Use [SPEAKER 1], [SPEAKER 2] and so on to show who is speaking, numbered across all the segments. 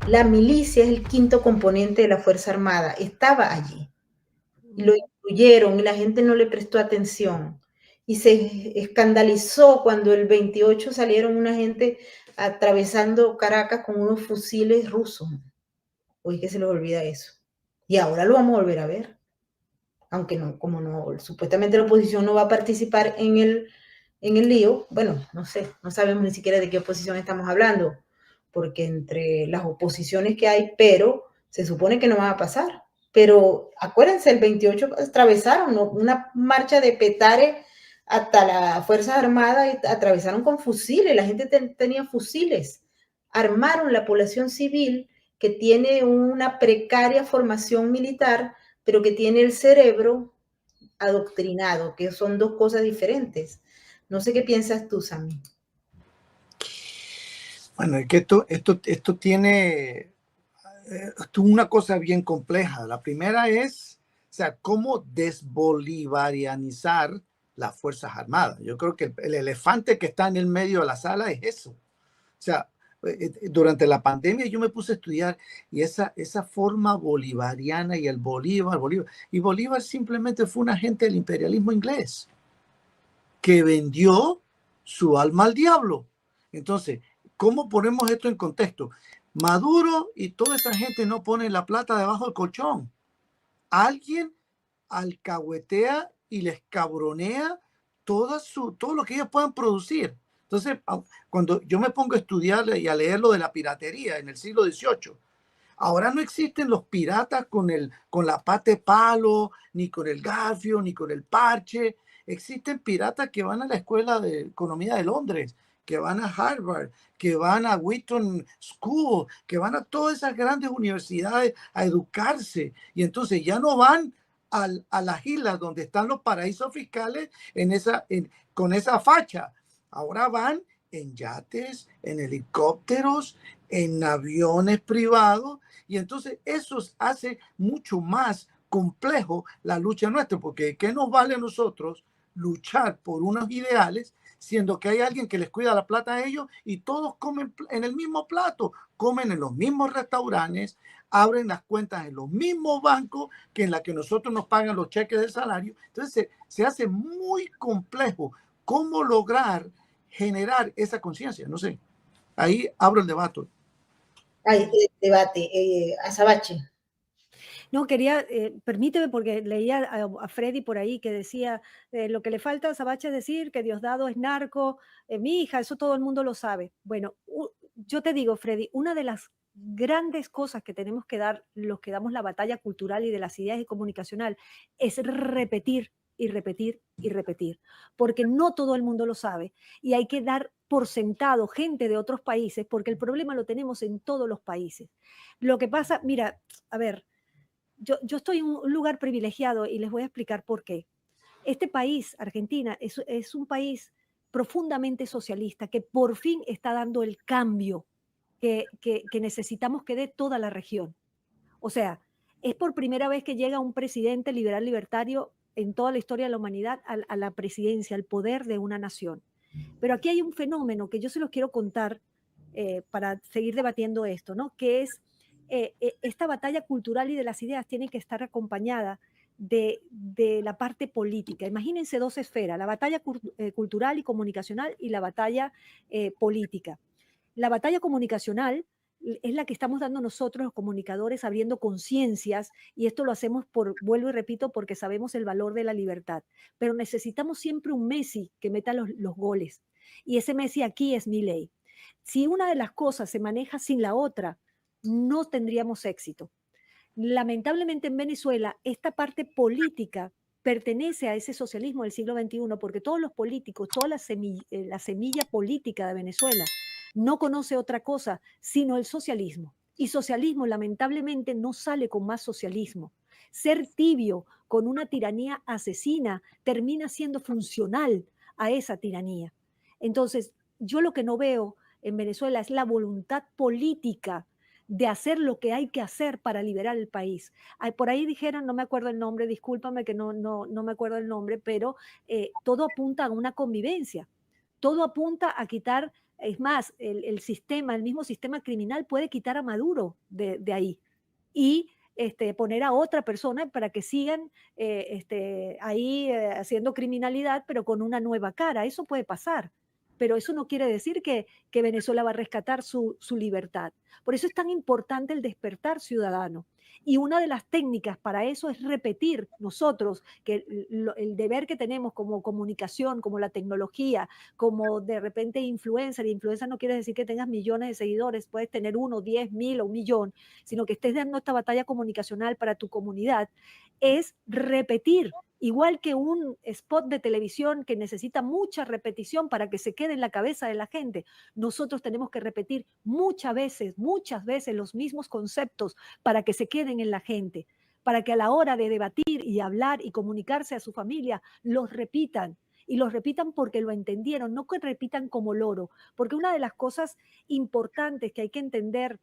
[SPEAKER 1] La milicia es el quinto componente de la Fuerza Armada, estaba allí. Y lo incluyeron y la gente no le prestó atención. Y se escandalizó cuando el 28 salieron una gente atravesando Caracas con unos fusiles rusos. Hoy que se les olvida eso. Y ahora lo vamos a volver a ver. Aunque no, como no, supuestamente la oposición no va a participar en el lío, bueno, no sé, no sabemos ni siquiera de qué oposición estamos hablando, porque entre las oposiciones que hay, pero se supone que no va a pasar. Pero acuérdense, el 28 atravesaron, ¿no?, una marcha de Petare hasta las Fuerzas Armadas y atravesaron con fusiles, la gente tenía fusiles, armaron la población civil que tiene una precaria formación militar, pero que tiene el cerebro adoctrinado, que son dos cosas diferentes. No sé qué piensas tú, Sammy.
[SPEAKER 2] Bueno, es que esto tiene una cosa bien compleja. La primera es, o sea, cómo desbolivarianizar las Fuerzas Armadas. Yo creo que el elefante que está en el medio de la sala es eso. O sea, durante la pandemia yo me puse a estudiar y esa forma bolivariana y el Bolívar, y Bolívar simplemente fue un agente del imperialismo inglés que vendió su alma al diablo. Entonces, ¿cómo ponemos esto en contexto? Maduro y toda esa gente no ponen la plata debajo del colchón. Alguien alcahuetea y les cabronea todo lo que ellos puedan producir. Entonces, cuando yo me pongo a estudiar y a leer lo de la piratería en el siglo XVIII, ahora no existen los piratas con la pata de palo, ni con el garfio, ni con el parche. Existen piratas que van a la Escuela de Economía de Londres, que van a Harvard, que van a Wheaton School, que van a todas esas grandes universidades a educarse. Y entonces ya no van a las islas donde están los paraísos fiscales con esa facha. Ahora van en yates, en helicópteros, en aviones privados, y entonces eso hace mucho más complejo la lucha nuestra, porque ¿qué nos vale a nosotros luchar por unos ideales, siendo que hay alguien que les cuida la plata a ellos y todos comen en el mismo plato, comen en los mismos restaurantes, abren las cuentas en los mismos bancos que en la que nosotros nos pagan los cheques de salario? Entonces se hace muy complejo cómo lograr generar esa conciencia. No sé, ahí abro el debate.
[SPEAKER 1] Ay, debate, Azabache.
[SPEAKER 3] No, quería, permíteme, porque leía a Freddy por ahí que decía, lo que le falta a Sabache es decir que Diosdado es narco, mi hija, eso todo el mundo lo sabe. Bueno, yo te digo, Freddy, una de las grandes cosas que tenemos que dar los que damos la batalla cultural y de las ideas y comunicacional es repetir y repetir y repetir, porque no todo el mundo lo sabe y hay que dar por sentado gente de otros países, porque el problema lo tenemos en todos los países. Lo que pasa, mira, a ver, yo estoy en un lugar privilegiado y les voy a explicar por qué. Este país, Argentina, es un país profundamente socialista que por fin está dando el cambio que necesitamos que dé toda la región. O sea, es por primera vez que llega un presidente liberal libertario en toda la historia de la humanidad a la presidencia, al poder de una nación. Pero aquí hay un fenómeno que yo se los quiero contar para seguir debatiendo esto, ¿no? Que es esta batalla cultural y de las ideas tiene que estar acompañada de la parte política. Imagínense dos esferas, la batalla cultural y comunicacional y la batalla política. La batalla comunicacional es la que estamos dando nosotros los comunicadores abriendo conciencias y esto lo hacemos vuelvo y repito, porque sabemos el valor de la libertad, pero necesitamos siempre un Messi que meta los goles y ese Messi aquí es Milei. Si una de las cosas se maneja sin la otra, no tendríamos éxito. Lamentablemente en Venezuela, esta parte política pertenece a ese socialismo del siglo XXI, porque todos los políticos, toda la semilla política de Venezuela no conoce otra cosa sino el socialismo. Y socialismo lamentablemente no sale con más socialismo. Ser tibio con una tiranía asesina termina siendo funcional a esa tiranía. Entonces, yo lo que no veo en Venezuela es la voluntad política de hacer lo que hay que hacer para liberar el país. Por ahí dijeron, no me acuerdo el nombre, discúlpame que no me acuerdo el nombre, pero todo apunta a una convivencia, todo apunta a quitar Es más, el sistema, el mismo sistema criminal puede quitar a Maduro de ahí y poner a otra persona para que sigan ahí haciendo criminalidad, pero con una nueva cara. Eso puede pasar, pero eso no quiere decir que Venezuela va a rescatar su libertad. Por eso es tan importante el despertar ciudadano. Y una de las técnicas para eso es repetir nosotros que el deber que tenemos como comunicación, como la tecnología, como de repente influencer. Influencer no quiere decir que tengas millones de seguidores, puedes tener 1, 10, 1000 o 1.000.000, sino que estés dando esta batalla comunicacional para tu comunidad, es repetir. Igual que un spot de televisión que necesita mucha repetición para que se quede en la cabeza de la gente, nosotros tenemos que repetir muchas veces los mismos conceptos para que se queden en la gente, para que a la hora de debatir y hablar y comunicarse a su familia, los repitan. Y los repitan porque lo entendieron, no que repitan como loro. Porque una de las cosas importantes que hay que entender,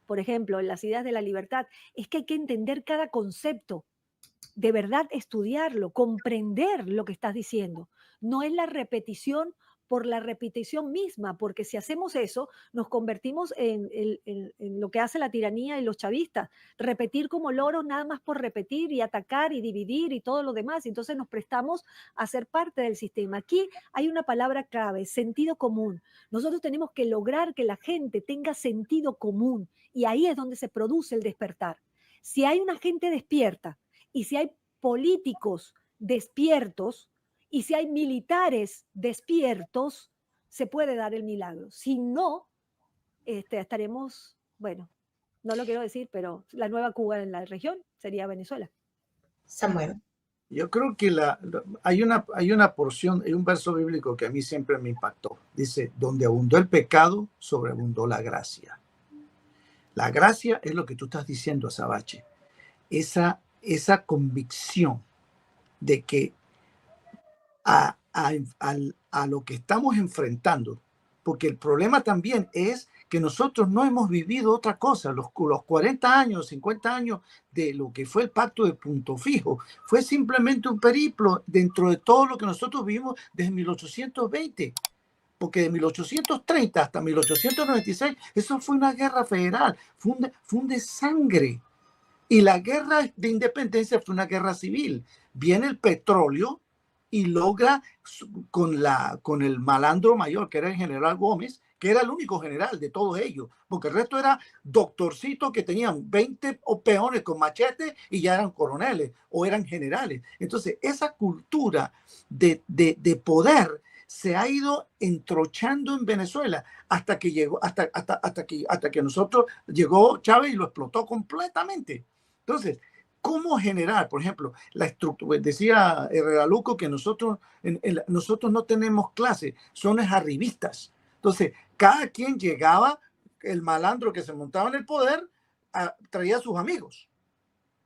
[SPEAKER 3] por ejemplo, en las ideas de la libertad, es que hay que entender cada concepto, de verdad estudiarlo, comprender lo que estás diciendo. No es la repetición por la repetición misma, porque si hacemos eso, nos convertimos en lo que hace la tiranía y los chavistas, repetir como loros nada más por repetir y atacar y dividir y todo lo demás, y entonces nos prestamos a ser parte del sistema. Aquí hay una palabra clave, sentido común. Nosotros tenemos que lograr que la gente tenga sentido común, y ahí es donde se produce el despertar. Si hay una gente despierta, y si hay políticos despiertos y si hay militares despiertos, se puede dar el milagro. Si no, estaremos, bueno, no lo quiero decir, pero la nueva Cuba en la región sería Venezuela.
[SPEAKER 1] Samuel.
[SPEAKER 2] Yo creo que hay una porción, hay un verso bíblico que a mí siempre me impactó. Dice, donde abundó el pecado, sobreabundó la gracia. La gracia es lo que tú estás diciendo, Azabache. Esa convicción de que a lo que estamos enfrentando, porque el problema también es que nosotros no hemos vivido otra cosa. Los 40 años, 50 años de lo que fue el pacto de Punto Fijo, fue simplemente un periplo dentro de todo lo que nosotros vivimos desde 1820. Porque de 1830 hasta 1896, eso fue una guerra federal, fue un desangre. Y la guerra de independencia fue una guerra civil. Viene el petróleo y logra con el malandro mayor, que era el general Gómez, que era el único general de todos ellos, porque el resto era doctorcitos que tenían 20 peones con machete y ya eran coroneles o eran generales. Entonces, esa cultura de poder se ha ido entrochando en Venezuela hasta que llegó, hasta que nosotros llegó Chávez y lo explotó completamente. Entonces, ¿cómo generar, por ejemplo, la estructura? Decía Herrera Luco que nosotros no tenemos clase, son arribistas. Entonces, cada quien llegaba, el malandro que se montaba en el poder, traía a sus amigos.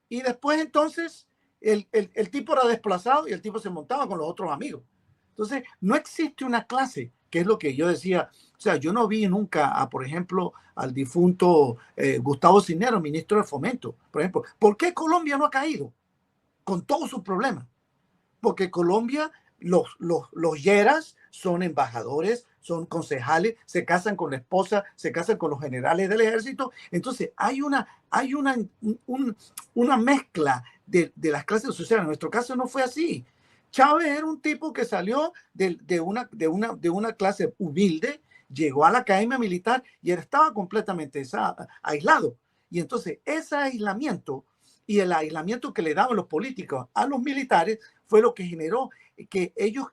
[SPEAKER 2] Y después entonces el tipo era desplazado y el tipo se montaba con los otros amigos. Entonces, no existe una clase, que es lo que yo decía. O sea, yo no vi nunca, por ejemplo, al difunto Gustavo Cisneros, ministro de Fomento, por ejemplo. ¿Por qué Colombia no ha caído? Con todos sus problemas. Porque Colombia, los yeras son embajadores, son concejales, se casan con la esposa, se casan con los generales del ejército. Entonces, hay una mezcla de las clases sociales. En nuestro caso no fue así. Chávez era un tipo que salió de una clase humilde, llegó a la academia militar y él estaba completamente aislado. Y entonces ese aislamiento y el aislamiento que le daban los políticos a los militares fue lo que generó que ellos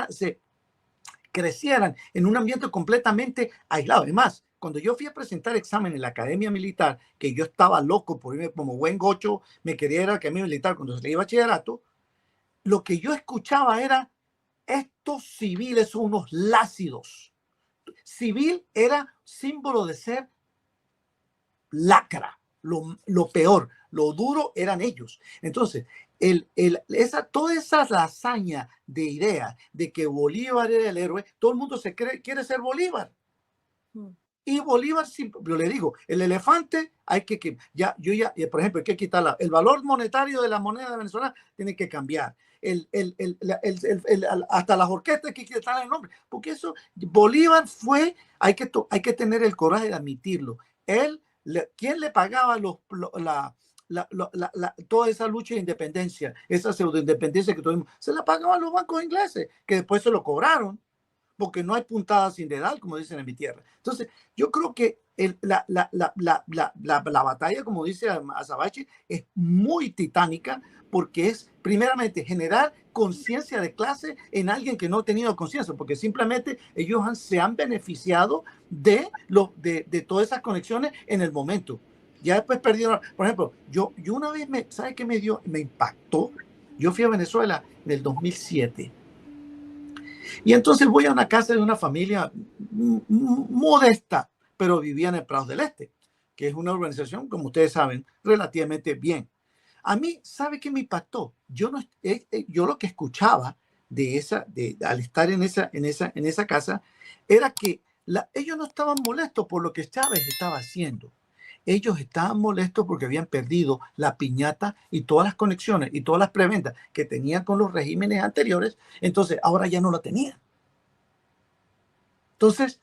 [SPEAKER 2] se crecieran en un ambiente completamente aislado. Además, cuando yo fui a presentar examen en la academia militar, que yo estaba loco por irme como buen gocho, me quería ir a la academia militar cuando salí de bachillerato, lo que yo escuchaba era, estos civiles son unos lácidos. Civil era símbolo de ser lacra, lo peor, lo duro eran ellos. Entonces, toda esa lasaña de ideas de que Bolívar era el héroe, todo el mundo quiere ser Bolívar. Y Bolívar, yo le digo, el elefante hay que por ejemplo, hay que quitar el valor monetario de la moneda de Venezuela, tiene que cambiar. Hasta las orquestas hay que quitar el nombre, porque eso, Bolívar fue, hay que tener el coraje de admitirlo. ¿Quién le pagaba toda esa lucha de independencia, esa pseudoindependencia que tuvimos? Se la pagaban los bancos ingleses, que después se lo cobraron, porque no hay puntada sin dedal, como dicen en mi tierra. Entonces, yo creo que la batalla, como dice Azabache, es muy titánica, porque es, primeramente, generar conciencia de clase en alguien que no ha tenido conciencia, porque simplemente ellos se han beneficiado de todas esas conexiones en el momento. Ya después perdieron, por ejemplo, yo una vez, ¿sabe qué me impactó? Yo fui a Venezuela en el 2007. Y entonces voy a una casa de una familia modesta, pero vivía en el Prado del Este, que es una urbanización, como ustedes saben, relativamente bien. A mí, ¿sabe qué me impactó? Yo lo que escuchaba al estar en esa casa era que ellos no estaban molestos por lo que Chávez estaba haciendo. Ellos estaban molestos porque habían perdido la piñata y todas las conexiones y todas las preventas que tenían con los regímenes anteriores. Entonces, ahora ya no la tenían. Entonces,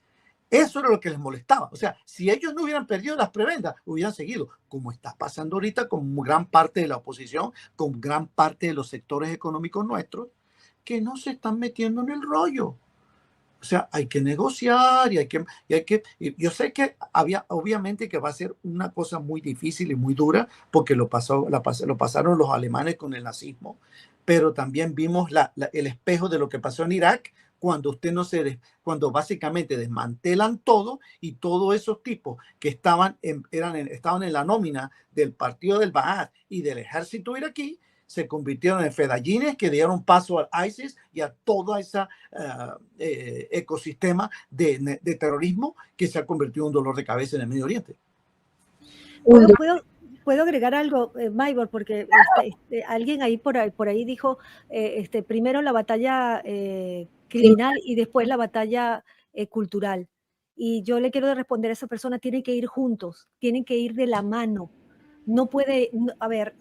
[SPEAKER 2] eso era lo que les molestaba. O sea, si ellos no hubieran perdido las prebendas, hubieran seguido, como está pasando ahorita con gran parte de la oposición, con gran parte de los sectores económicos nuestros, que no se están metiendo en el rollo. O sea, hay que negociar y yo sé que obviamente que va a ser una cosa muy difícil y muy dura, porque lo pasaron los alemanes con el nazismo, pero también vimos el espejo de lo que pasó en Irak, cuando básicamente desmantelan todo, y todos esos tipos que estaban en la nómina del partido del Ba'ath y del ejército iraquí, se convirtieron en fedayines que dieron paso al ISIS y a todo ese ecosistema de terrorismo que se ha convertido en un dolor de cabeza en el Medio Oriente.
[SPEAKER 3] ¿Puedo agregar algo, Maybor? Porque alguien ahí por ahí dijo, primero la batalla criminal y después la batalla cultural. Y yo le quiero responder a esa persona, tienen que ir juntos, tienen que ir de la mano. No puede, a ver,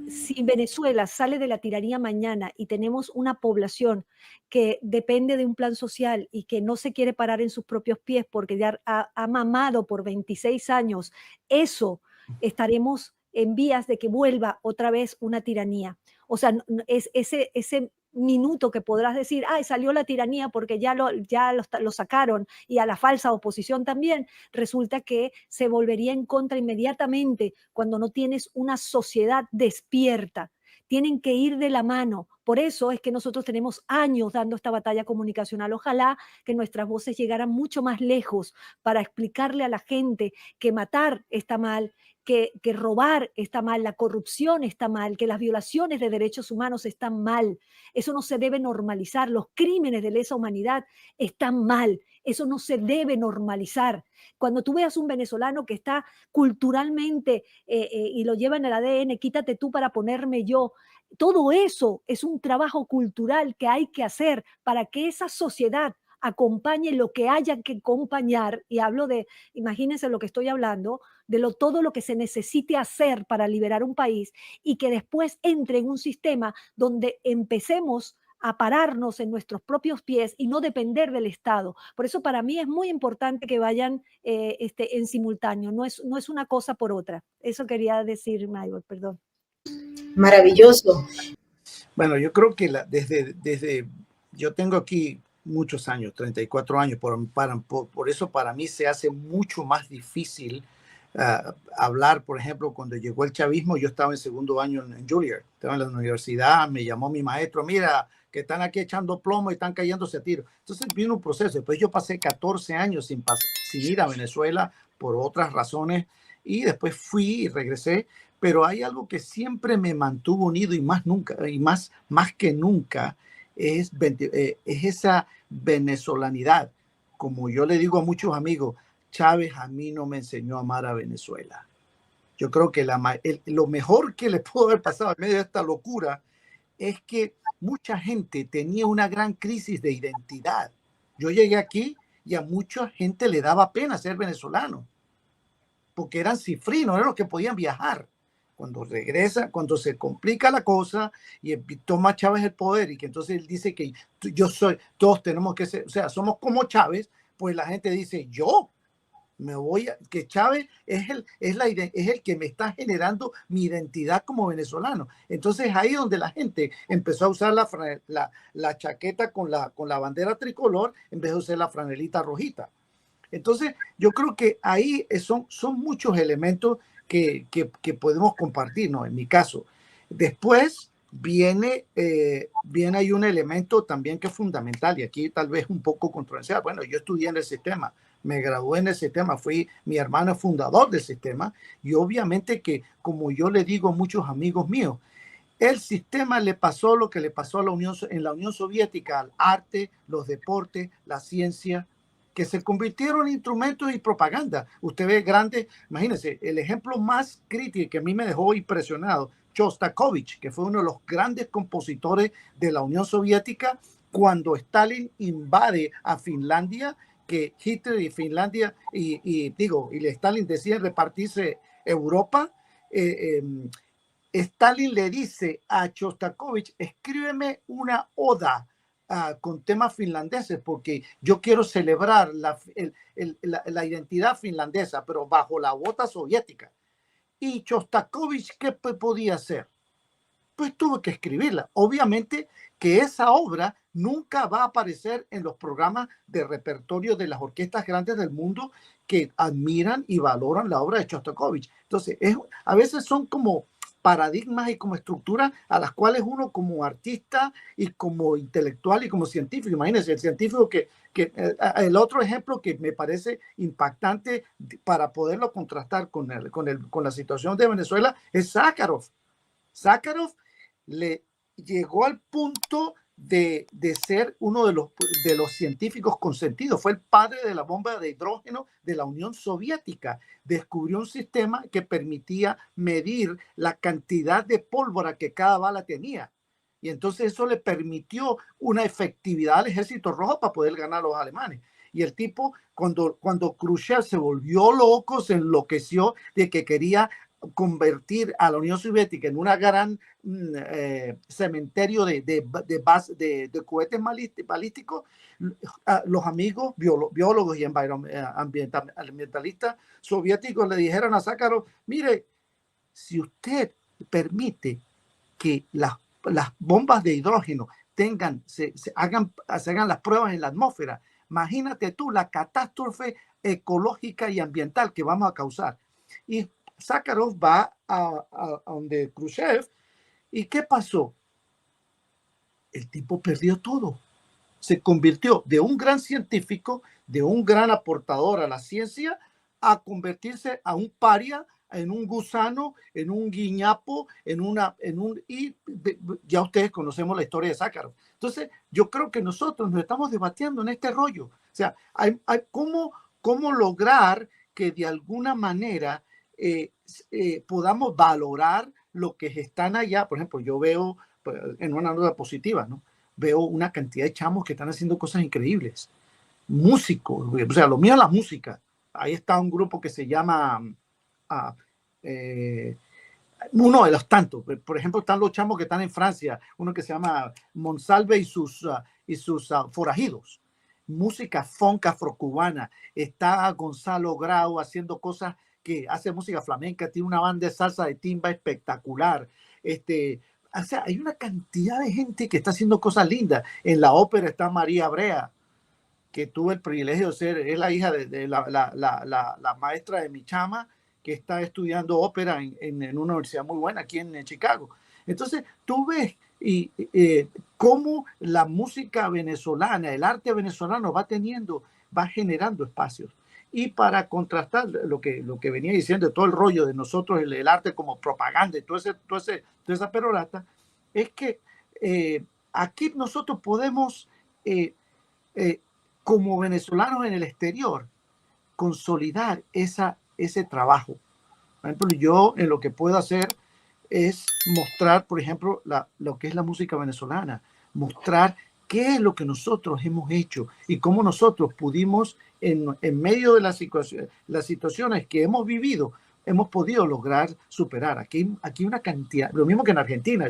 [SPEAKER 3] si Venezuela sale de la tiranía mañana y tenemos una población que depende de un plan social y que no se quiere parar en sus propios pies porque ya ha mamado por 26 años, eso estaremos en vías de que vuelva otra vez una tiranía. O sea, es ese minuto que podrás decir, ay, salió la tiranía porque ya lo sacaron, y a la falsa oposición también, resulta que se volvería en contra inmediatamente cuando no tienes una sociedad despierta. Tienen que ir de la mano. Por eso es que nosotros tenemos años dando esta batalla comunicacional. Ojalá que nuestras voces llegaran mucho más lejos para explicarle a la gente que matar está mal, que robar está mal, la corrupción está mal, que las violaciones de derechos humanos están mal. Eso no se debe normalizar. Los crímenes de lesa humanidad están mal. Eso no se debe normalizar. Cuando tú veas un venezolano que está culturalmente y lo lleva en el ADN, quítate tú para ponerme yo. Todo eso es un trabajo cultural que hay que hacer para que esa sociedad acompañe lo que haya que acompañar, y hablo de, imagínense lo que estoy hablando, de todo lo que se necesite hacer para liberar un país, y que después entre en un sistema donde empecemos a pararnos en nuestros propios pies y no depender del Estado. Por eso para mí es muy importante que vayan en simultáneo, no es una cosa por otra. Eso quería decir, Maybor, perdón.
[SPEAKER 1] Maravilloso.
[SPEAKER 2] Bueno, yo creo que desde yo tengo aquí muchos años, 34 años, por eso para mí se hace mucho más difícil hablar. Por ejemplo, cuando llegó el chavismo, yo estaba en segundo año en Juilliard, estaba en la universidad, me llamó mi maestro, mira, que están aquí echando plomo y están cayéndose a tiro. Entonces vino un proceso. Después yo pasé 14 años sin ir a Venezuela por otras razones, y después fui y regresé. Pero hay algo que siempre me mantuvo unido, y más que nunca, es esa venezolanidad. Como yo le digo a muchos amigos, Chávez a mí no me enseñó a amar a Venezuela. Yo creo que lo mejor que le pudo haber pasado en medio de esta locura es que mucha gente tenía una gran crisis de identidad. Yo llegué aquí y a mucha gente le daba pena ser venezolano, porque eran cifrinos, eran los que podían viajar. Cuando regresa, cuando se complica la cosa y toma Chávez el poder y que entonces él dice que yo soy, todos tenemos que ser, o sea, somos como Chávez, pues la gente dice, yo me voy a, que Chávez es el que me está generando mi identidad como venezolano. Entonces ahí donde la gente empezó a usar la chaqueta con la bandera tricolor en vez de usar la franelita rojita. Entonces yo creo que ahí son muchos elementos que podemos compartir, ¿no? En mi caso. Después viene hay un elemento también que es fundamental y aquí tal vez un poco controversial. Bueno, yo estudié en el sistema, me gradué en el sistema, mi hermano fundador del sistema y obviamente que, como yo le digo a muchos amigos míos, el sistema le pasó lo que le pasó en la Unión Soviética, al arte, los deportes, la ciencia, que se convirtieron en instrumentos y propaganda. Usted ve grandes, imagínense, el ejemplo más crítico que a mí me dejó impresionado, Shostakovich, que fue uno de los grandes compositores de la Unión Soviética, cuando Stalin invade a Finlandia, que Hitler y Finlandia y Stalin deciden repartirse Europa, Stalin le dice a Shostakovich, escríbeme una oda con temas finlandeses porque yo quiero celebrar la identidad finlandesa, pero bajo la bota soviética. Y Shostakovich, ¿qué podía hacer? Pues tuvo que escribirla. Obviamente que esa obra nunca va a aparecer en los programas de repertorio de las orquestas grandes del mundo que admiran y valoran la obra de Shostakovich. Entonces, a veces son como paradigmas y como estructuras a las cuales uno como artista y como intelectual y como científico, imagínense, el científico el otro ejemplo que me parece impactante para poderlo contrastar con la situación de Venezuela es Sájarov. Sájarov le llegó al punto de ser uno de los científicos consentidos. Fue el padre de la bomba de hidrógeno de la Unión Soviética. Descubrió un sistema que permitía medir la cantidad de pólvora que cada bala tenía. Y entonces eso le permitió una efectividad al Ejército Rojo para poder ganar a los alemanes. Y el tipo, cuando Khrushchev se volvió loco, se enloqueció de que quería convertir a la Unión Soviética en una gran cementerio de cohetes balísticos, los amigos biólogos y ambientalistas soviéticos le dijeron a Sájarov, mire, si usted permite que las bombas de hidrógeno se hagan las pruebas en la atmósfera, imagínate tú la catástrofe ecológica y ambiental que vamos a causar. Y Sájarov va a donde Khrushchev. ¿Y qué pasó? El tipo perdió todo. Se convirtió de un gran científico, de un gran aportador a la ciencia, a convertirse a un paria, en un gusano, en un guiñapo, y ya ustedes conocemos la historia de Sájarov. Entonces, yo creo que nosotros nos estamos debatiendo en este rollo. O sea, ¿cómo lograr que de alguna manera podamos valorar lo que están allá? Por ejemplo, yo veo en una nota positiva, ¿no? Veo una cantidad de chamos que están haciendo cosas increíbles. Músicos, o sea, lo mío es la música. Ahí está un grupo que se llama uno de los tantos. Por ejemplo, están los chamos que están en Francia, uno que se llama Monsalve y sus forajidos. Música funk afrocubana. Está Gonzalo Grau haciendo cosas que hace música flamenca, tiene una banda de salsa de timba espectacular. O sea, hay una cantidad de gente que está haciendo cosas lindas. En la ópera está María Brea, que tuve el privilegio de ser, es la hija de la maestra de mi chama, que está estudiando ópera en una universidad muy buena aquí en Chicago. Entonces, tú ves cómo la música venezolana, el arte venezolano va generando espacios. Y para contrastar lo que venía diciendo, todo el rollo de nosotros, el arte como propaganda y toda esa perorata, es que aquí nosotros podemos, como venezolanos en el exterior, consolidar ese trabajo. Por ejemplo, yo en lo que puedo hacer es mostrar, por ejemplo, lo que es la música venezolana, mostrar ¿Qué es lo que nosotros hemos hecho y cómo nosotros pudimos, en medio de las situaciones que hemos vivido, hemos podido lograr superar? Aquí una cantidad, lo mismo que en Argentina.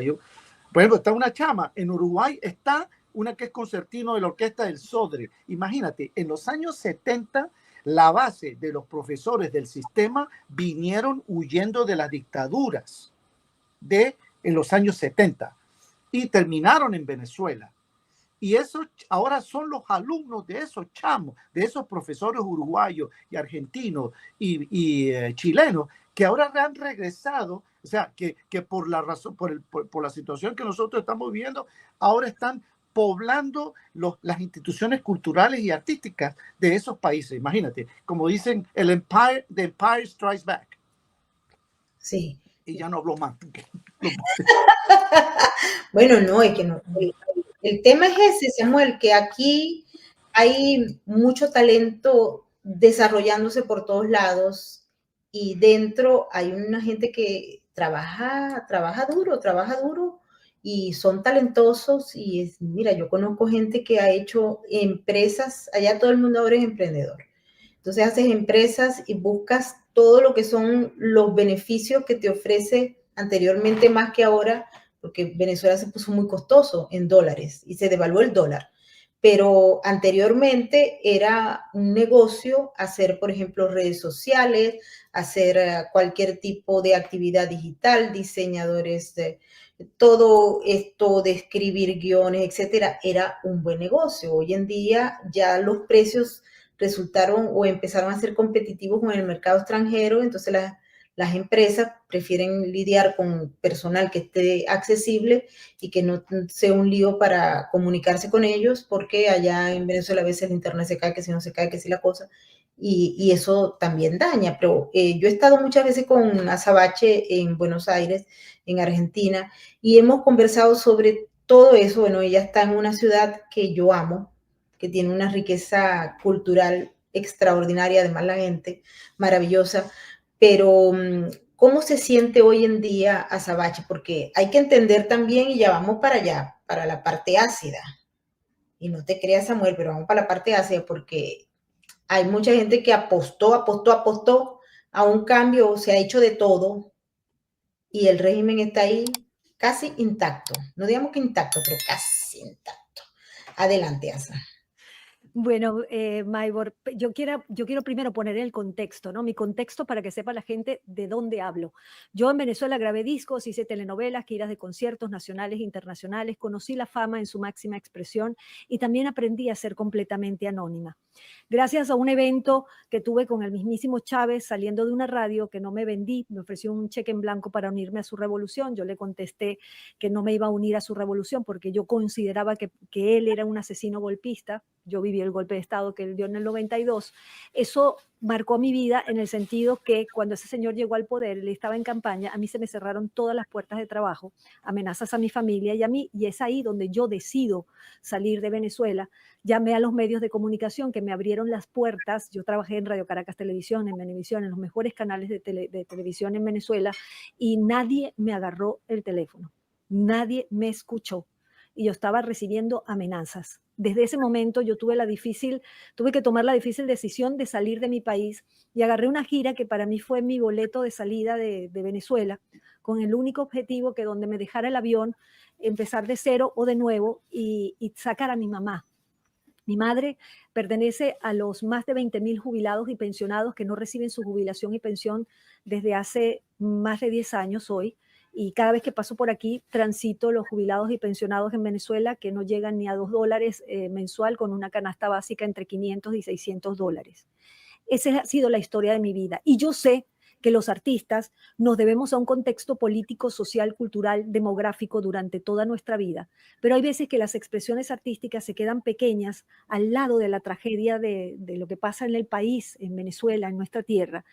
[SPEAKER 2] Por ejemplo, está una chama, en Uruguay está una que es concertino de la orquesta del Sodre. Imagínate, en los años 70, la base de los profesores del sistema vinieron huyendo de las dictaduras en los años 70 y terminaron en Venezuela. Y esos ahora son los alumnos de esos chamos, de esos profesores uruguayos y argentinos y chilenos que ahora han regresado, o sea, que por la razón, por la situación que nosotros estamos viviendo, ahora están poblando las instituciones culturales y artísticas de esos países. Imagínate, como dicen, the Empire Strikes Back.
[SPEAKER 1] Sí.
[SPEAKER 2] Y ya no hablo más.
[SPEAKER 1] Bueno, no, es que no. El tema es ese, Samuel, que aquí hay mucho talento desarrollándose por todos lados y dentro hay una gente que trabaja duro y son talentosos y mira, yo conozco gente que ha hecho empresas, allá todo el mundo ahora es emprendedor. Entonces haces empresas y buscas todo lo que son los beneficios que te ofrece anteriormente más que ahora, porque Venezuela se puso muy costoso en dólares y se devaluó el dólar. Pero anteriormente era un negocio hacer, por ejemplo, redes sociales, hacer cualquier tipo de actividad digital, diseñadores de todo esto de escribir guiones, etcétera, era un buen negocio. Hoy en día ya los precios resultaron o empezaron a ser competitivos con el mercado extranjero, entonces las empresas prefieren lidiar con personal que esté accesible y que no sea un lío para comunicarse con ellos, porque allá en Venezuela a veces el internet se cae, que si no se cae, que si la cosa, y eso también daña. Pero yo he estado muchas veces con Azabache en Buenos Aires, en Argentina, y hemos conversado sobre todo eso. Bueno, ella está en una ciudad que yo amo, que tiene una riqueza cultural extraordinaria, además la gente maravillosa, pero ¿cómo se siente hoy en día Azabache? Porque hay que entender también, y ya vamos para allá, para la parte ácida. Y no te creas, Samuel, pero vamos para la parte ácida porque hay mucha gente que apostó a un cambio, se ha hecho de todo y el régimen está ahí casi intacto. No digamos que intacto, pero casi intacto. Adelante, Asa.
[SPEAKER 3] Bueno, Maybor, yo quiero primero poner el contexto, ¿no? Mi contexto para que sepa la gente de dónde hablo. Yo en Venezuela grabé discos, hice telenovelas, giras de conciertos nacionales e internacionales, conocí la fama en su máxima expresión y también aprendí a ser completamente anónima. Gracias a un evento que tuve con el mismísimo Chávez saliendo de una radio que no me vendí, me ofreció un cheque en blanco para unirme a su revolución. Yo le contesté que no me iba a unir a su revolución porque yo consideraba que él era un asesino golpista. Yo viví el golpe de Estado que él dio en el 92. Eso marcó mi vida en el sentido que cuando ese señor llegó al poder, él estaba en campaña, a mí se me cerraron todas las puertas de trabajo, amenazas a mi familia y a mí, y es ahí donde yo decido salir de Venezuela. Llamé a los medios de comunicación que me abrieron las puertas. Yo trabajé en Radio Caracas Televisión, en Venevisión, en los mejores canales de televisión en Venezuela, y nadie me agarró el teléfono, nadie me escuchó. Y yo estaba recibiendo amenazas. Desde ese momento yo tuve que tomar la difícil decisión de salir de mi país y agarré una gira que para mí fue mi boleto de salida de Venezuela, con el único objetivo que donde me dejara el avión, empezar de cero o de nuevo y sacar a mi mamá. Mi madre pertenece a los más de 20.000 jubilados y pensionados que no reciben su jubilación y pensión desde hace más de 10 años hoy. Y cada vez que paso por aquí, transito los jubilados y pensionados en Venezuela que no llegan ni a $2 mensual, con una canasta básica entre 500 y 600 dólares. Esa ha sido la historia de mi vida. Y yo sé que los artistas nos debemos a un contexto político, social, cultural, demográfico durante toda nuestra vida. Pero hay veces que las expresiones artísticas se quedan pequeñas al lado de la tragedia de lo que pasa en el país, en Venezuela, en nuestra tierra.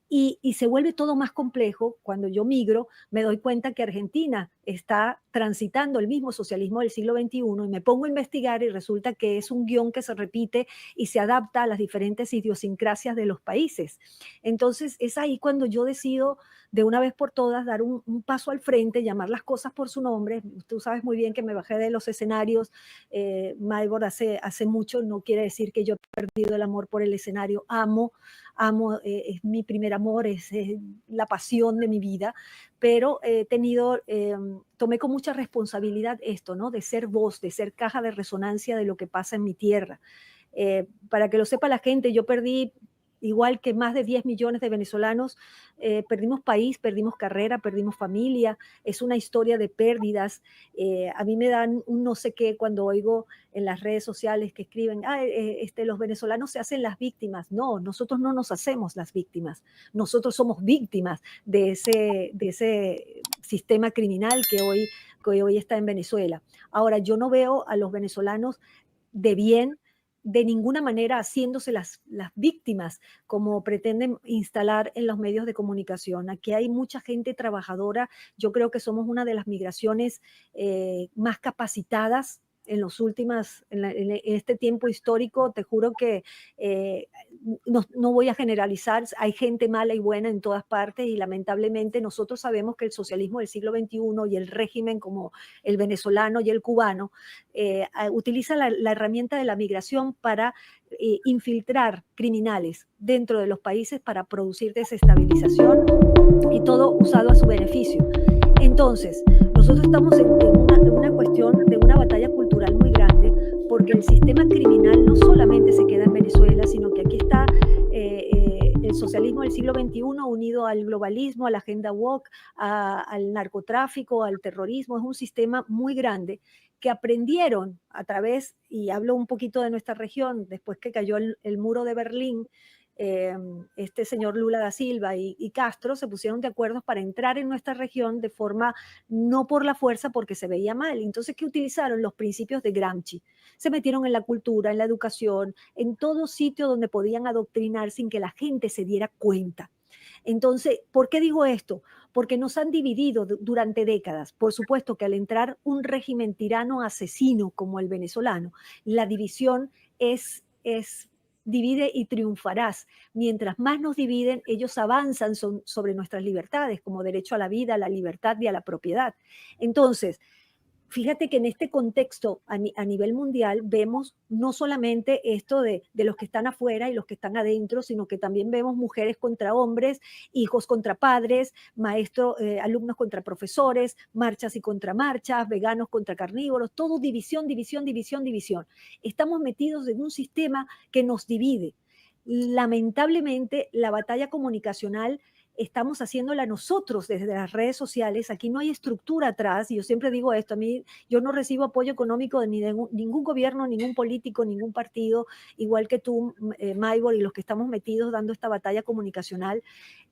[SPEAKER 3] Y se vuelve todo más complejo. Cuando yo migro, me doy cuenta que Argentina está transitando el mismo socialismo del siglo XXI y me pongo a investigar y resulta que es un guión que se repite y se adapta a las diferentes idiosincrasias de los países. Entonces es ahí cuando yo decido de una vez por todas dar un paso al frente, llamar las cosas por su nombre. Tú sabes muy bien que me bajé de los escenarios, Maibor, hace mucho. No quiere decir que yo he perdido el amor por el escenario. Amo, es mi primer amor, es la pasión de mi vida, pero he tenido, tomé con mucha responsabilidad esto, ¿no? De ser voz, de ser caja de resonancia de lo que pasa en mi tierra. Para que lo sepa la gente, yo perdí, igual que más de 10 millones de venezolanos, perdimos país, perdimos carrera, perdimos familia. Es una historia de pérdidas. A mí me dan un no sé qué cuando oigo en las redes sociales que escriben, los venezolanos se hacen las víctimas. No, nosotros no nos hacemos las víctimas. Nosotros somos víctimas de ese sistema criminal que hoy está en Venezuela. Ahora, yo no veo a los venezolanos de bien de ninguna manera haciéndose las víctimas como pretenden instalar en los medios de comunicación. Aquí hay mucha gente trabajadora. Yo creo que somos una de las migraciones más capacitadas en este tiempo histórico. Te juro que no voy a generalizar, hay gente mala y buena en todas partes y lamentablemente nosotros sabemos que el socialismo del siglo XXI y el régimen como el venezolano y el cubano utiliza la herramienta de la migración para infiltrar criminales dentro de los países para producir desestabilización y todo usado a su beneficio. Entonces, nosotros estamos en una cuestión de una batalla cultural muy grande porque el sistema criminal no solamente se queda en Venezuela, sino que aquí está el socialismo del siglo XXI unido al globalismo, a la agenda woke, al narcotráfico, al terrorismo. Es un sistema muy grande que aprendieron a través, y hablo un poquito de nuestra región, después que cayó el muro de Berlín, este señor Lula da Silva y Castro se pusieron de acuerdo para entrar en nuestra región de forma, no por la fuerza, porque se veía mal. Entonces, ¿qué utilizaron? Los principios de Gramsci. Se metieron en la cultura, en la educación, en todo sitio donde podían adoctrinar sin que la gente se diera cuenta. Entonces, ¿por qué digo esto? Porque nos han dividido durante décadas. Por supuesto que al entrar un régimen tirano asesino como el venezolano, la división es divide y triunfarás. Mientras más nos dividen, ellos avanzan sobre nuestras libertades, como derecho a la vida, a la libertad y a la propiedad. Entonces, fíjate que en este contexto a nivel mundial vemos no solamente esto de los que están afuera y los que están adentro, sino que también vemos mujeres contra hombres, hijos contra padres, maestros, alumnos contra profesores, marchas y contramarchas, veganos contra carnívoros, todo división, división, división, división. Estamos metidos en un sistema que nos divide. Lamentablemente, la batalla comunicacional estamos haciéndola nosotros desde las redes sociales. Aquí no hay estructura atrás, y yo siempre digo esto, yo no recibo apoyo económico de ningún gobierno, ningún político, ningún partido, igual que tú, Maibor, y los que estamos metidos dando esta batalla comunicacional,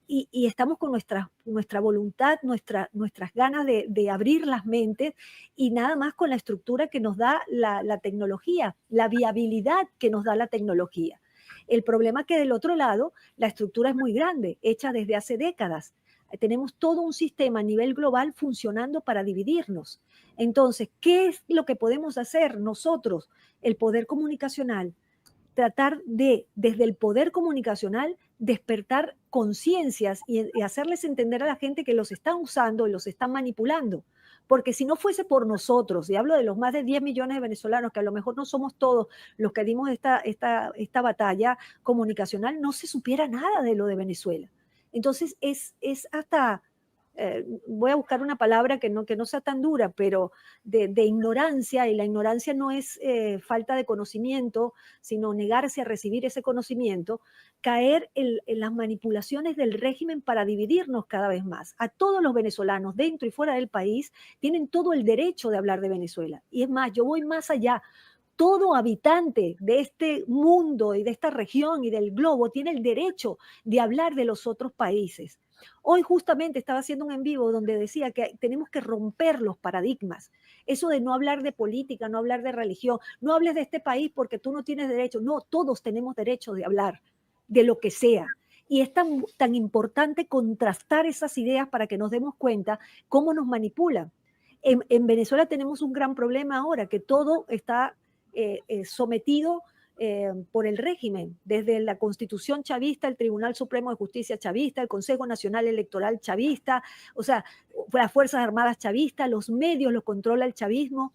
[SPEAKER 3] y estamos con nuestra voluntad, nuestras ganas de abrir las mentes, y nada más con la estructura que nos da la tecnología, la viabilidad que nos da la tecnología. El problema es que del otro lado la estructura es muy grande, hecha desde hace décadas. Tenemos todo un sistema a nivel global funcionando para dividirnos. Entonces, ¿qué es lo que podemos hacer nosotros, el poder comunicacional? Tratar desde el poder comunicacional, despertar conciencias y hacerles entender a la gente que los están usando y los están manipulando. Porque si no fuese por nosotros, y hablo de los más de 10 millones de venezolanos, que a lo mejor no somos todos los que dimos esta batalla comunicacional, no se supiera nada de lo de Venezuela. Entonces es hasta, voy a buscar una palabra que no sea tan dura, pero de ignorancia, y la ignorancia no es falta de conocimiento, sino negarse a recibir ese conocimiento, caer en las manipulaciones del régimen para dividirnos cada vez más. A todos los venezolanos, dentro y fuera del país, tienen todo el derecho de hablar de Venezuela. Y es más, yo voy más allá. Todo habitante de este mundo y de esta región y del globo tiene el derecho de hablar de los otros países. Hoy justamente estaba haciendo un en vivo donde decía que tenemos que romper los paradigmas. Eso de no hablar de política, no hablar de religión, no hables de este país porque tú no tienes derecho. No, todos tenemos derecho de hablar de lo que sea. Y es tan importante contrastar esas ideas para que nos demos cuenta cómo nos manipulan. En Venezuela tenemos un gran problema ahora, que todo está sometido por el régimen, desde la Constitución chavista, el Tribunal Supremo de Justicia chavista, el Consejo Nacional Electoral chavista, o sea, las Fuerzas Armadas chavistas, los medios los controla el chavismo,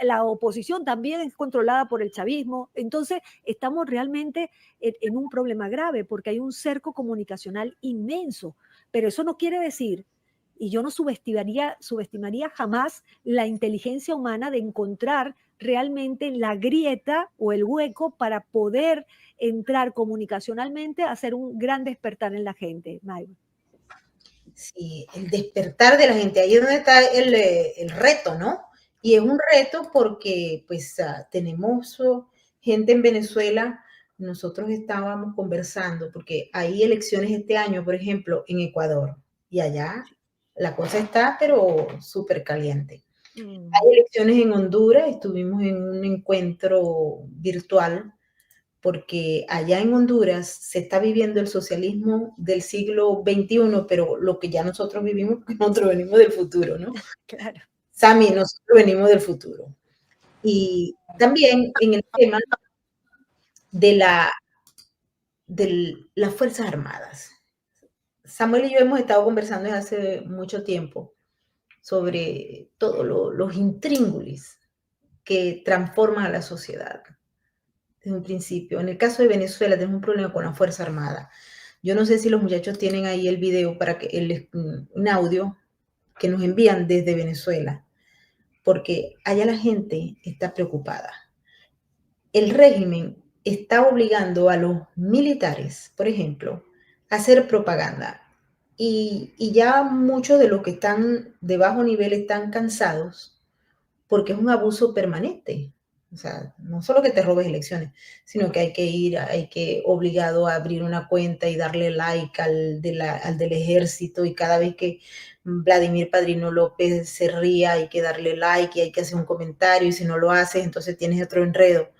[SPEAKER 3] la oposición también es controlada por el chavismo. Entonces, estamos realmente en un problema grave porque hay un cerco comunicacional inmenso, pero eso no quiere decir, y yo no subestimaría jamás la inteligencia humana de encontrar realmente la grieta o el hueco para poder entrar comunicacionalmente a hacer un gran despertar en la gente, Mayra.
[SPEAKER 1] Sí, el despertar de la gente, ahí es donde está el reto, ¿no? Y es un reto porque pues tenemos gente en Venezuela, nosotros estábamos conversando, porque hay elecciones este año, por ejemplo, en Ecuador, y allá la cosa está, pero súper caliente. Hay elecciones en Honduras, estuvimos en un encuentro virtual, porque allá en Honduras se está viviendo el socialismo del siglo XXI, pero lo que ya nosotros vivimos, porque nosotros venimos del futuro, ¿no?
[SPEAKER 3] Claro.
[SPEAKER 1] Sami, nosotros venimos del futuro. Y también en el tema de las Fuerzas Armadas. Samuel y yo hemos estado conversando desde hace mucho tiempo sobre todos los intríngulis que transforman a la sociedad desde un principio. En el caso de Venezuela tenemos un problema con la Fuerza Armada. Yo no sé si los muchachos tienen ahí el video para que un audio que nos envían desde Venezuela, porque allá la gente está preocupada. El régimen está obligando a los militares, por ejemplo, a hacer propaganda. Y ya muchos de los que están de bajo nivel están cansados porque es un abuso permanente. O sea, no solo que te robes elecciones, sino que hay que obligado a abrir una cuenta y darle like al del ejército, y cada vez que Vladimir Padrino López se ría hay que darle like y hay que hacer un comentario, y si no lo haces entonces tienes otro enredo.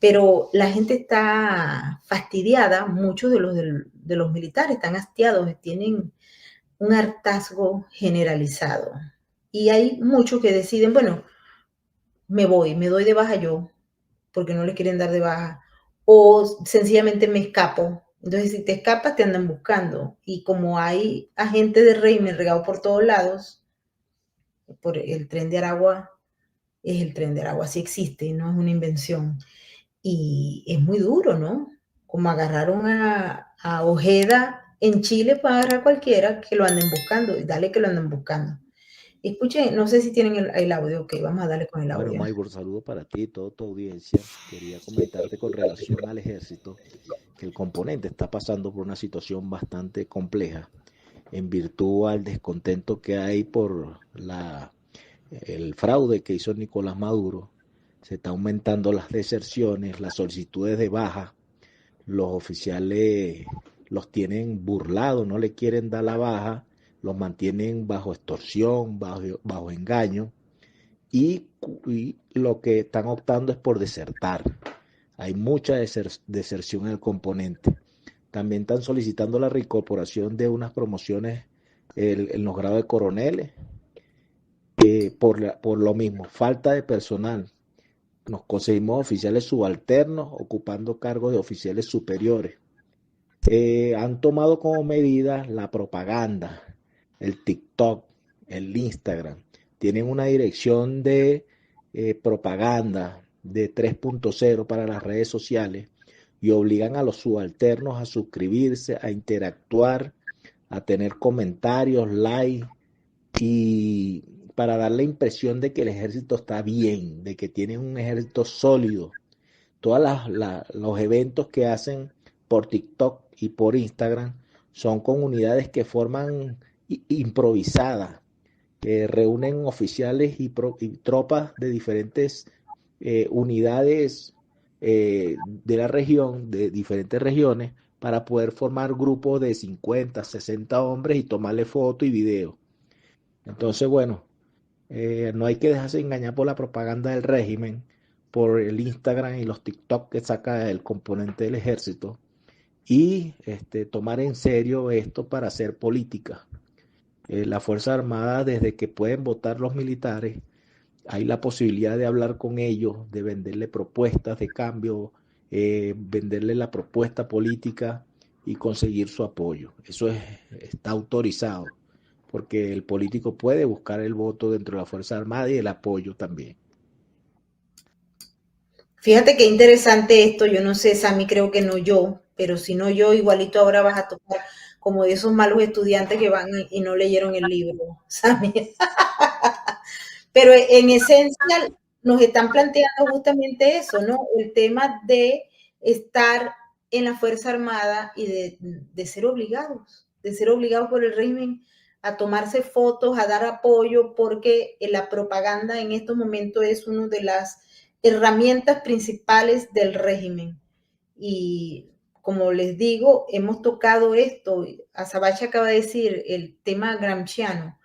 [SPEAKER 1] Pero la gente está fastidiada, muchos de los militares están hastiados, tienen un hartazgo generalizado. Y hay muchos que deciden, bueno, me doy de baja yo, porque no le quieren dar de baja, o sencillamente me escapo. Entonces, si te escapas, te andan buscando. Y como hay agentes de régimen regados por todos lados, por el tren de Aragua, es el tren de Aragua, sí existe, no es una invención. Y es muy duro, ¿no? Como agarraron a Ojeda en Chile, para agarrar a cualquiera que lo anden buscando, y dale que lo anden buscando. Escuchen, no sé si tienen el audio, ok, vamos a darle con el
[SPEAKER 4] Bueno,
[SPEAKER 1] audio.
[SPEAKER 4] Maybor, saludo para ti y toda tu audiencia. Quería comentarte con relación al ejército que el componente está pasando por una situación bastante compleja en virtud al descontento que hay por el fraude que hizo Nicolás Maduro. Se está aumentando las deserciones, las solicitudes de baja. Los oficiales los tienen burlados, no le quieren dar la baja, los mantienen bajo extorsión, bajo engaño. Y lo que están optando es por desertar. Hay mucha deserción en el componente. También están solicitando la reincorporación de unas promociones en los grados de coroneles por lo mismo, falta de personal. Nos conseguimos oficiales subalternos ocupando cargos de oficiales superiores. Han tomado como medida la propaganda, el TikTok, el Instagram. Tienen una dirección de propaganda de 3.0 para las redes sociales y obligan a los subalternos a suscribirse, a interactuar, a tener comentarios, likes, y para dar la impresión de que el ejército está bien, de que tienen un ejército sólido. Todos los eventos que hacen por TikTok y por Instagram son con unidades que forman improvisadas, que reúnen oficiales y tropas de diferentes unidades de la región, de diferentes regiones, para poder formar grupos de 50, 60 hombres y tomarle foto y video. Entonces, bueno, no hay que dejarse engañar por la propaganda del régimen, por el Instagram y los TikTok que saca el componente del ejército. y tomar en serio esto para hacer política. La Fuerza Armada, desde que pueden votar los militares, hay la posibilidad de hablar con ellos, de venderle propuestas de cambio, venderle la propuesta política y conseguir su apoyo. Eso está autorizado, porque el político puede buscar el voto dentro de la Fuerza Armada y el apoyo también.
[SPEAKER 1] Fíjate qué interesante esto. Yo no sé, Sammy, creo que no yo, pero si no yo, igualito ahora vas a tocar como de esos malos estudiantes que van y no leyeron el libro, Sammy. Pero en esencia nos están planteando justamente eso, ¿no? El tema de estar en la Fuerza Armada y de ser obligados por el régimen a tomarse fotos, a dar apoyo, porque la propaganda en estos momentos es una de las herramientas principales del régimen. Y como les digo, hemos tocado esto, Azabache acaba de decir el tema gramsciano,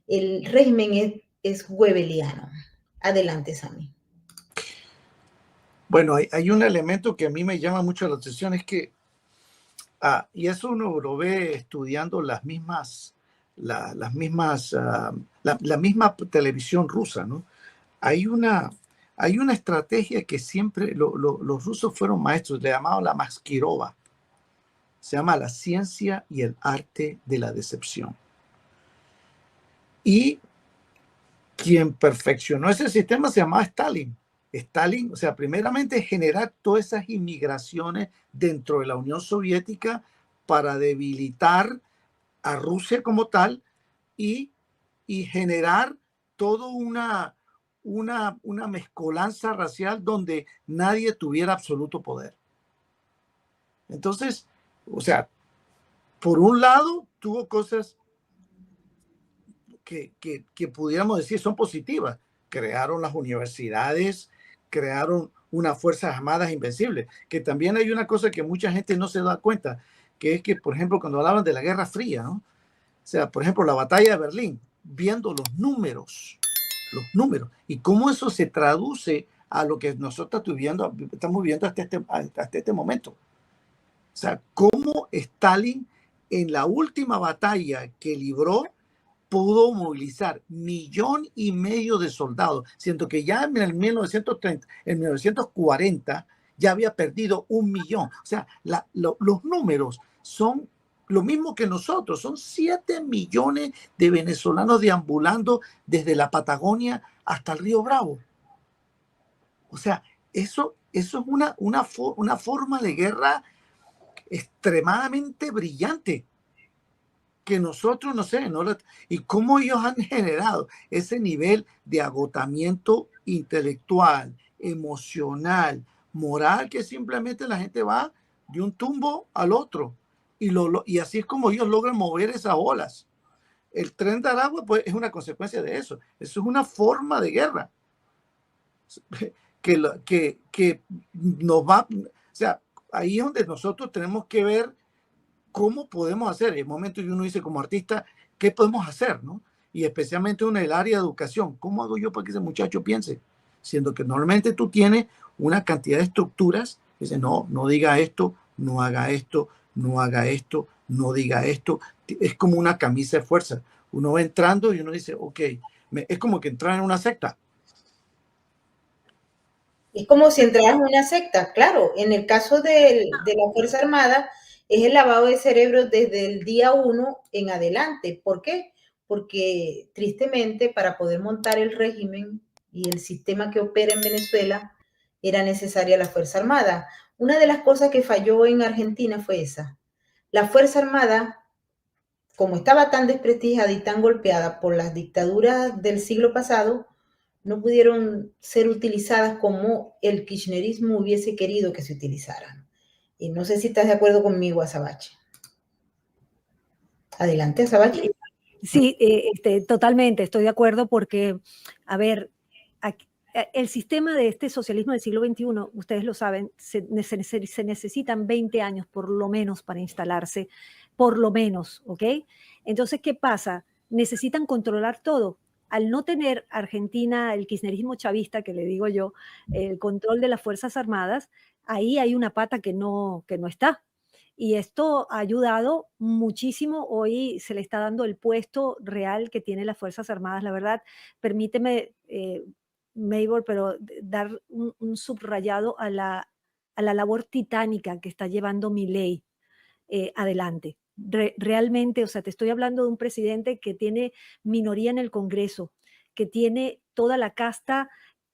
[SPEAKER 1] el régimen es goebbeliano. Adelante, Sammy.
[SPEAKER 2] Bueno, hay un elemento que a mí me llama mucho la atención, es que, y eso uno lo ve estudiando la misma televisión rusa, ¿no? Hay una estrategia que siempre los rusos fueron maestros, le llamaban la Maskirova. Se llama la ciencia y el arte de la decepción. Y quien perfeccionó ese sistema se llamaba Stalin. Stalin, o sea, primeramente generar todas esas inmigraciones dentro de la Unión Soviética para debilitar a Rusia como tal y generar toda una mezcolanza racial donde nadie tuviera absoluto poder. Entonces, o sea, por un lado tuvo cosas que pudiéramos decir son positivas. Crearon las universidades, crearon unas fuerzas armadas invencibles, que también hay una cosa que mucha gente no se da cuenta, que es que, por ejemplo, cuando hablaban de la Guerra Fría, ¿no? O sea, por ejemplo, la batalla de Berlín, viendo los números, y cómo eso se traduce a lo que nosotros estamos viendo hasta este momento. O sea, cómo Stalin en la última batalla que libró pudo movilizar 1,5 millones de soldados, siendo que ya en el 1940 ya había perdido 1 millón. O sea, los números son lo mismo que nosotros, son 7 millones de venezolanos deambulando desde la Patagonia hasta el Río Bravo. O sea, eso es una forma de guerra extremadamente brillante, que nosotros, no sé, y cómo ellos han generado ese nivel de agotamiento intelectual, emocional, moral, que simplemente la gente va de un tumbo al otro. Y así es como ellos logran mover esas olas. El Tren de Aragua, pues, es una consecuencia de eso. Eso es una forma de guerra que nos va, o sea, ahí es donde nosotros tenemos que ver cómo podemos hacer. En el momento que uno dice como artista, ¿qué podemos hacer, no? Y especialmente en el área de educación, ¿cómo hago yo para que ese muchacho piense? Siendo que normalmente tú tienes una cantidad de estructuras que dicen, no diga esto, no haga esto, no haga esto, no diga esto. Es como una camisa de fuerza. Uno va entrando y uno dice, ok, es como que entrar en una secta.
[SPEAKER 1] Es como si entraras en una secta, claro. En el caso de la Fuerza Armada, es el lavado de cerebro desde el día 1 en adelante. ¿Por qué? Porque tristemente para poder montar el régimen y el sistema que opera en Venezuela era necesaria la Fuerza Armada. Una de las cosas que falló en Argentina fue esa. La Fuerza Armada, como estaba tan desprestigiada y tan golpeada por las dictaduras del siglo pasado, no pudieron ser utilizadas como el kirchnerismo hubiese querido que se utilizaran. Y no sé si estás de acuerdo conmigo, Azabache. Adelante, Azabache.
[SPEAKER 3] Sí, totalmente, estoy de acuerdo porque, a ver, el sistema de este socialismo del siglo XXI, ustedes lo saben, se necesitan 20 años por lo menos para instalarse, por lo menos, ¿ok? Entonces, ¿qué pasa? Necesitan controlar todo. Al no tener Argentina, el kirchnerismo chavista, que le digo yo, el control de las Fuerzas Armadas, ahí hay una pata que no está. Y esto ha ayudado muchísimo. Hoy se le está dando el puesto real que tienen las Fuerzas Armadas. La verdad, permíteme, Maybor, pero dar un subrayado a la labor titánica que está llevando Milei adelante. Realmente, o sea, te estoy hablando de un presidente que tiene minoría en el Congreso, que tiene toda la casta,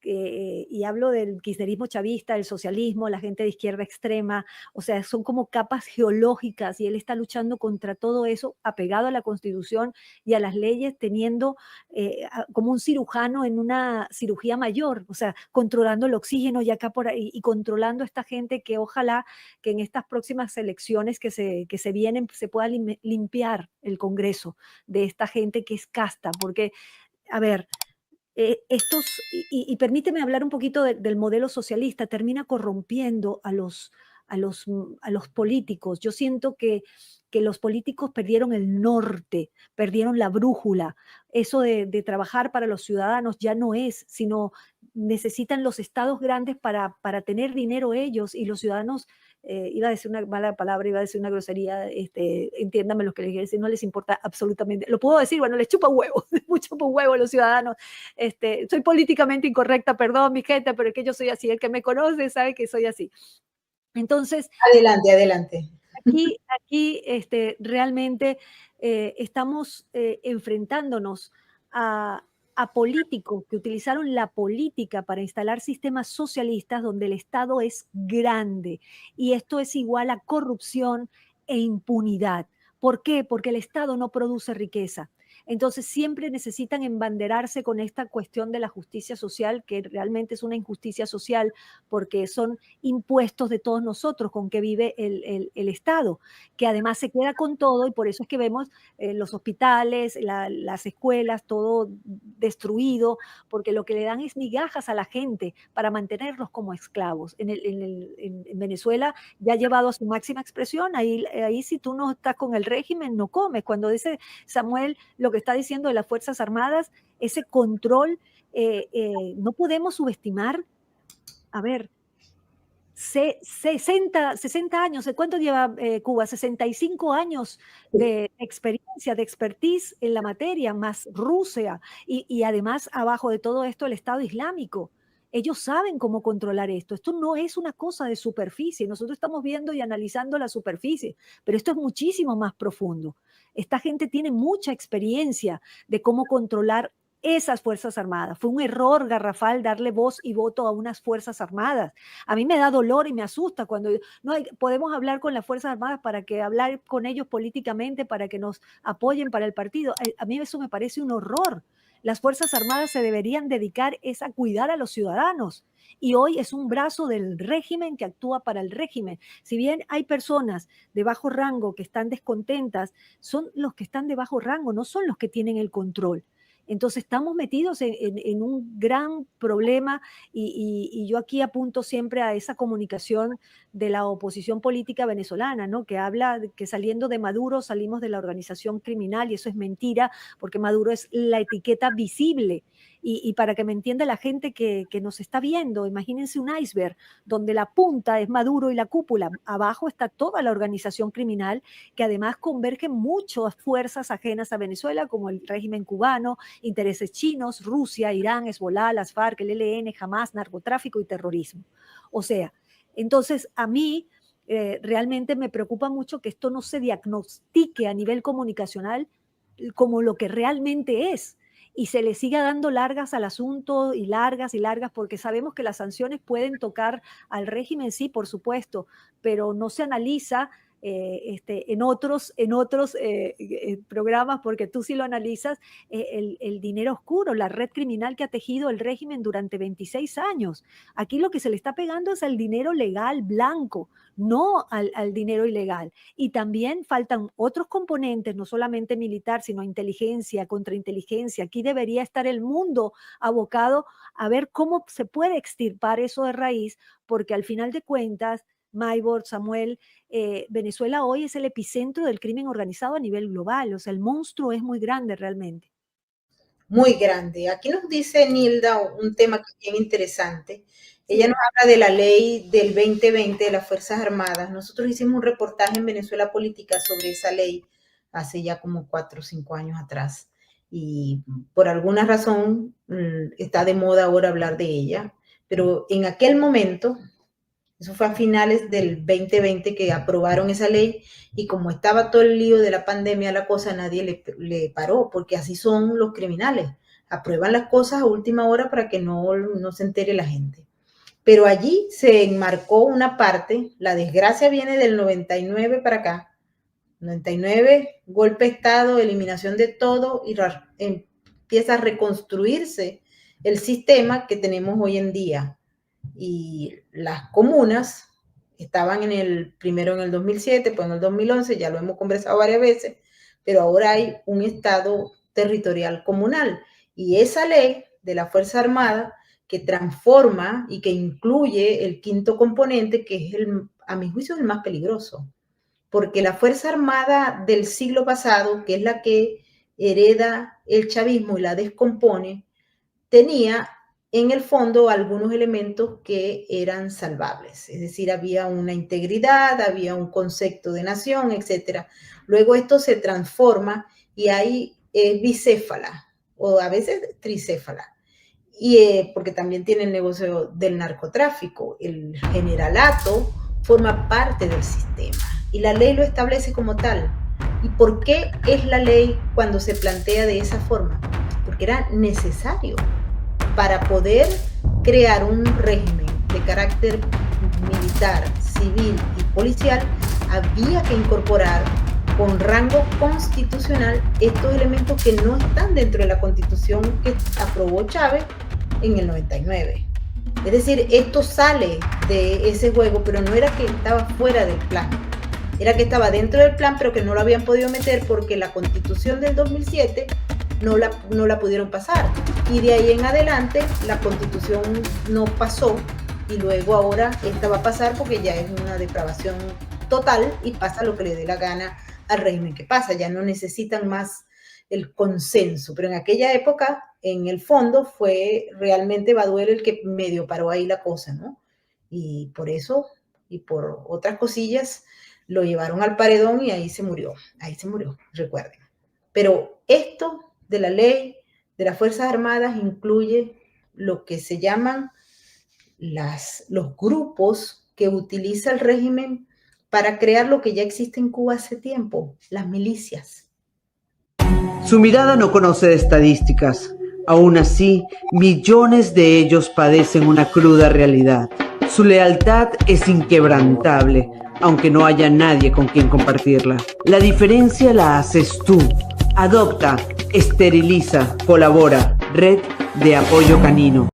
[SPEAKER 3] y hablo del kirchnerismo chavista, el socialismo, la gente de izquierda extrema, o sea, son como capas geológicas y él está luchando contra todo eso, apegado a la Constitución y a las leyes, teniendo como un cirujano en una cirugía mayor, o sea, controlando el oxígeno y acá por ahí, y controlando a esta gente que ojalá que en estas próximas elecciones que se vienen se pueda limpiar el Congreso de esta gente que es casta, porque, a ver, y permíteme hablar un poquito del modelo socialista, termina corrompiendo a los políticos. Yo siento que los políticos perdieron el norte, perdieron la brújula. Eso de trabajar para los ciudadanos ya no es, sino necesitan los estados grandes para tener dinero ellos y los ciudadanos, iba a decir una mala palabra, iba a decir una grosería, entiéndame lo que les quiero decir, no les importa absolutamente, lo puedo decir, bueno, les chupa huevo, les chupa un huevo a los ciudadanos. Soy políticamente incorrecta, perdón, mi gente, pero es que yo soy así, el que me conoce sabe que soy así. Entonces,
[SPEAKER 1] Adelante, adelante.
[SPEAKER 3] aquí realmente estamos enfrentándonos a políticos que utilizaron la política para instalar sistemas socialistas donde el Estado es grande y esto es igual a corrupción e impunidad. ¿Por qué? Porque el Estado no produce riqueza. Entonces siempre necesitan embanderarse con esta cuestión de la justicia social, que realmente es una injusticia social porque son impuestos de todos nosotros con que vive el Estado, que además se queda con todo y por eso es que vemos los hospitales, las escuelas, todo destruido, porque lo que le dan es migajas a la gente para mantenerlos como esclavos. En Venezuela ya ha llevado a su máxima expresión, ahí si tú no estás con el régimen no comes. Cuando dice Samuel lo que está diciendo de las Fuerzas Armadas, ese control, no podemos subestimar, a ver, 60 años, ¿cuánto lleva Cuba? 65 años de experiencia, de expertise en la materia, más Rusia, y además abajo de todo esto el Estado Islámico. Ellos saben cómo controlar esto. Esto no es una cosa de superficie. Nosotros estamos viendo y analizando la superficie, pero esto es muchísimo más profundo. Esta gente tiene mucha experiencia de cómo controlar esas Fuerzas Armadas. Fue un error garrafal darle voz y voto a unas Fuerzas Armadas. A mí me da dolor y me asusta cuando no podemos hablar con las Fuerzas Armadas para que hablar con ellos políticamente, para que nos apoyen para el partido. A mí eso me parece un horror. Las Fuerzas Armadas se deberían dedicar es a cuidar a los ciudadanos. Y hoy es un brazo del régimen que actúa para el régimen. Si bien hay personas de bajo rango que están descontentas, son los que están de bajo rango, no son los que tienen el control. Entonces estamos metidos en un gran problema y yo aquí apunto siempre a esa comunicación de la oposición política venezolana, ¿no? Que habla de que saliendo de Maduro salimos de la organización criminal y eso es mentira porque Maduro es la etiqueta visible. Y para que me entienda la gente que nos está viendo, imagínense un iceberg donde la punta es Maduro y la cúpula, abajo está toda la organización criminal que además convergen muchas fuerzas ajenas a Venezuela como el régimen cubano, intereses chinos, Rusia, Irán, Hezbollah, las FARC, el ELN, Hamas, narcotráfico y terrorismo. O sea, entonces a mí realmente me preocupa mucho que esto no se diagnostique a nivel comunicacional como lo que realmente es y se le siga dando largas al asunto y largas, porque sabemos que las sanciones pueden tocar al régimen, sí, por supuesto, pero no se analiza en otros programas, porque tú sí lo analizas, el dinero oscuro, la red criminal que ha tejido el régimen durante 26 años. Aquí lo que se le está pegando es al dinero legal blanco, no al dinero ilegal. Y también faltan otros componentes, no solamente militar, sino inteligencia, contrainteligencia. Aquí debería estar el mundo abocado a ver cómo se puede extirpar eso de raíz, porque al final de cuentas, Maybor, Samuel, Venezuela hoy es el epicentro del crimen organizado a nivel global, o sea, el monstruo es muy grande realmente.
[SPEAKER 1] Muy grande. Aquí nos dice Nilda un tema que es bien interesante, Ella nos habla de la ley del 2020 de las Fuerzas Armadas. Nosotros hicimos un reportaje en Venezuela Política sobre esa ley hace ya como 4 o 5 años atrás. Y por alguna razón está de moda ahora hablar de ella. Pero en aquel momento, eso fue a finales del 2020 que aprobaron esa ley, y como estaba todo el lío de la pandemia, la cosa, nadie le paró, porque así son los criminales. Aprueban las cosas a última hora para que no se entere la gente. Pero allí se enmarcó una parte, la desgracia viene del 99 para acá. 99, golpe de Estado, eliminación de todo, y empieza a reconstruirse el sistema que tenemos hoy en día. Y las comunas estaban primero en el 2007, pues en el 2011, ya lo hemos conversado varias veces, pero ahora hay un Estado territorial comunal. Y esa ley de la Fuerza Armada que transforma y que incluye el quinto componente, que es a mi juicio el más peligroso, porque la Fuerza Armada del siglo pasado, que es la que hereda el chavismo y la descompone, tenía en el fondo algunos elementos que eran salvables, es decir, había una integridad, había un concepto de nación, etc. Luego esto se transforma y hay bicéfala, o a veces tricéfala, y porque también tiene el negocio del narcotráfico. El generalato forma parte del sistema y la ley lo establece como tal. ¿Y por qué es la ley cuando se plantea de esa forma? Porque era necesario para poder crear un régimen de carácter militar, civil y policial. Había que incorporar con rango constitucional estos elementos que no están dentro de la Constitución que aprobó Chávez en el 99. Es decir, esto sale de ese juego, pero no era que estaba fuera del plan, era que estaba dentro del plan, pero que no lo habían podido meter porque la Constitución del 2007 no la pudieron pasar. Y de ahí en adelante la Constitución no pasó, y luego ahora esta va a pasar porque ya es una depravación total y pasa lo que le dé la gana al régimen que pasa. Ya no necesitan más el consenso, pero en aquella época, en el fondo, fue realmente Baduel el que medio paró ahí la cosa, ¿no? Y por eso, y por otras cosillas, lo llevaron al paredón y ahí se murió, recuerden. Pero esto de la ley de las Fuerzas Armadas incluye lo que se llaman los grupos que utiliza el régimen para crear lo que ya existe en Cuba hace tiempo, las milicias.
[SPEAKER 5] Su mirada no conoce de estadísticas. Aún así, millones de ellos padecen una cruda realidad. Su lealtad es inquebrantable, aunque no haya nadie con quien compartirla. La diferencia la haces tú. Adopta, esteriliza, colabora. Red de Apoyo Canino.